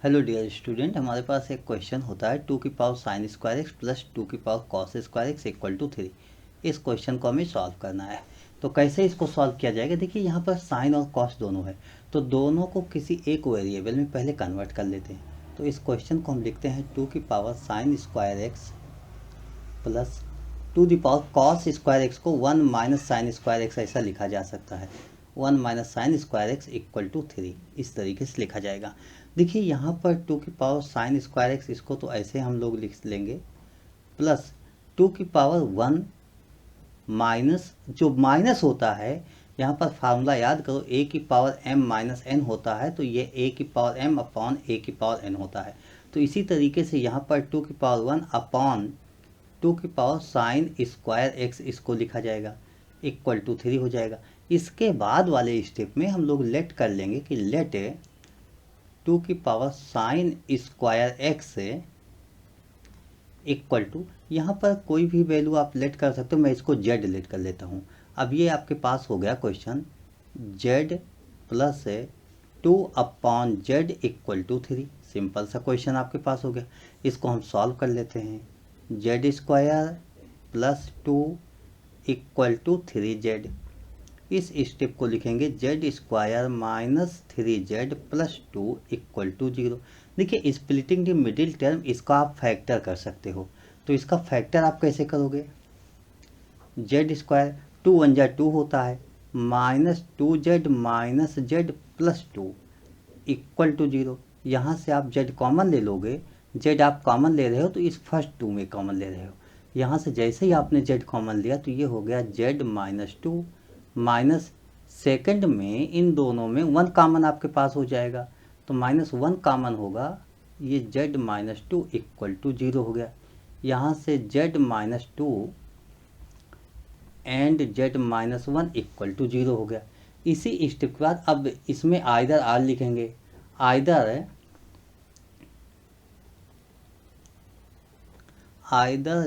Hello dear student, हमारे पास एक question होता है 2 की power sine square X plus 2 की power cos square x equal to 3। इस क्वेश्चन को हमें सॉल्व करना है। तो कैसे इसको सॉल्व किया जाएगा? देखिए यहाँ पर साइन और कॉस दोनों है, तो दोनों को किसी एक वेरिएबल में पहले कन्वर्ट कर लेते हैं। तो इस क्वेश्चन को हम लिखते हैं 2 की power sine square X plus 2 की पावर कॉस स्क्वायर एक्स को 1 माइनस साइन स्क्वायर एक्स ऐसा लिखा जा सकता है। 1 minus sine square x equal to 3 इस तरीके से लिखा जाएगा। देखिए यहाँ पर 2 की पावर साइन स्क्वायर एक्स, इसको तो ऐसे हम लोग लिख लेंगे, प्लस 2 की पावर 1 माइनस, जो माइनस होता है यहाँ पर फार्मूला याद करो, a की पावर m माइनस n होता है, तो ये a की पावर m अपॉन a की पावर n होता है। तो इसी तरीके से यहाँ पर 2 की पावर 1 अपॉन 2 की पावर साइन स्क्वायर एक्स इसको लिखा जाएगा, इक्वल टू 3 हो जाएगा। इसके बाद वाले स्टेप में हम लोग लेट कर लेंगे कि लेट 2 की पावर साइन स्क्वायर एक्स से इक्वल टू, यहाँ पर कोई भी वैल्यू आप लेट कर सकते हो, मैं इसको जेड लेट कर लेता हूँ। अब ये आपके पास हो गया question z plus 2 upon z equal to 3। Simple सा क्वेश्चन आपके पास हो गया। इसको हम सॉल्व कर लेते हैं। Z square plus 2 equal to 3z। इस स्टेप को लिखेंगे z square minus 3z plus 2 equal to 0। देखिए स्प्लिटिंग द मिडिल टर्म, इसका आप फैक्टर कर सकते हो। तो इसका फैक्टर आप कैसे करोगे? जेड स्क्वायर 2 1 जा 2 होता है, minus 2z minus z plus 2 equal to 0। यहाँ से आप जेड कॉमन ले लोगे, जेड आप कॉमन ले रहे हो तो इस फर्स्ट 2 में कॉमन ले रहे हो। यहाँ से जैसे ही आपने जेड कॉमन लिया तो ये हो गया जेड माइनस 2 माइनस सेकंड में इन दोनों में 1 कॉमन आपके पास हो जाएगा, तो माइनस 1 कॉमन होगा, ये जेड माइनस 2 इक्वल टू 0 हो गया। यहाँ से z minus 2 and z minus 1 equal to 0 हो गया। इसी स्टेप के बाद अब इसमें आइदर आर लिखेंगे, either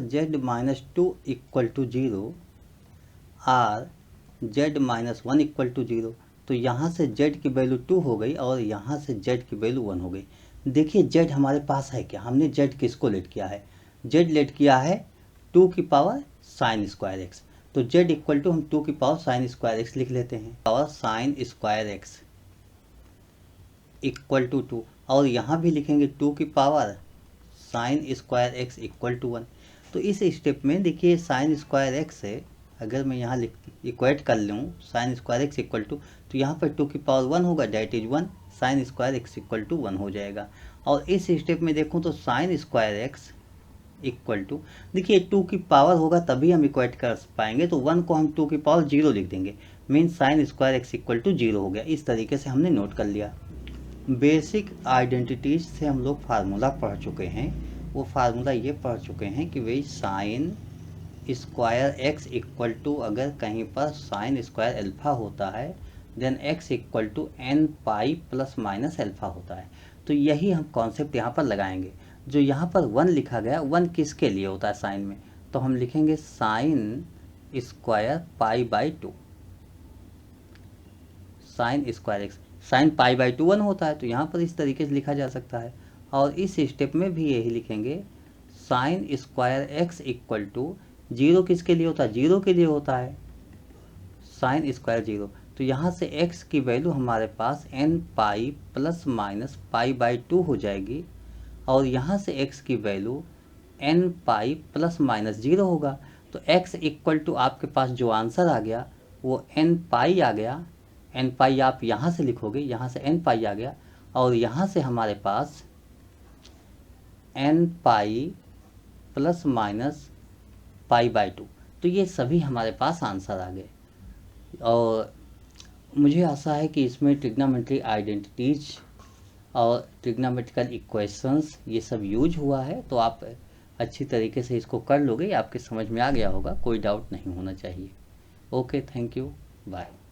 z minus 2 equal to 0 or z minus 1 equal to 0। तो यहाँ से जेड की वैल्यू 2 हो गई और यहाँ से जेड की वैल्यू 1 हो गई। देखिए जेड हमारे पास है क्या? हमने जेड किसको लेट किया है? जेड लेट किया है 2 की पावर साइन स्क्वायर एक्स। तो जेड इक्वल टू हम 2 की पावर साइन स्क्वायर एक्स लिख लेते हैं, power sine square x equal to 2, और यहाँ भी लिखेंगे 2 की power sine square x equal to 1। तो इस स्टेप में देखिए साइन स्क्वायर एक्स से अगर मैं यहाँ इक्वेट कर लूँ sine square x equal to, तो यहाँ पर 2 की पावर 1 होगा, that is 1, sine square x equal to 1 हो जाएगा। और इस स्टेप में देखूँ तो sine square x equal to, देखिए 2 की पावर होगा तभी हम इक्वेट कर पाएंगे, तो 1 को हम 2 की पावर 0 लिख देंगे, mean sine square x equal to 0 हो गया। इस तरीके से हमने नोट कर लिया। बेसिक आइडेंटिटीज से हम लोग फार्मूला पढ़ चुके हैं। वो फार्मूला ये पढ़ चुके हैं कि भाई sine square x equal to, अगर कहीं पर साइन स्क्वायर अल्फा होता है then x equal to n pi plus minus alpha होता है। तो यही हम कॉन्सेप्ट यहाँ पर लगाएंगे। जो यहाँ पर 1 लिखा गया, 1 किसके लिए होता है साइन में? तो हम लिखेंगे sine square pi by 2, sign square x, sine pi by 2 1 होता है, तो यहाँ पर इस तरीके से लिखा जा सकता है। और इस स्टेप में भी यही लिखेंगे, sine square x equal to 0 किसके लिए होता है? 0 के लिए होता है, साइन स्क्वायर 0। तो यहाँ से x की वैल्यू हमारे पास n pi plus minus pi by 2 हो जाएगी, और यहाँ से x की वैल्यू n पाई प्लस माइनस 0 होगा। तो x इक्वल टू आपके पास जो आंसर आ गया वो n पाई आ गया। n पाई आप यहाँ से लिखोगे, यहाँ से n पाई आ गया, और यहाँ से हमारे पास n pi plus minus pi by 2। तो ये सभी हमारे पास आंसर आ गए। और मुझे आशा है कि इसमें ट्रिग्नोमेट्री आइडेंटिटीज और ट्रिग्नोमेट्रिकल इक्वेशंस ये सब यूज हुआ है, तो आप अच्छी तरीके से इसको कर लोगे, आपके समझ में आ गया होगा, कोई डाउट नहीं होना चाहिए। Okay, thank you, bye.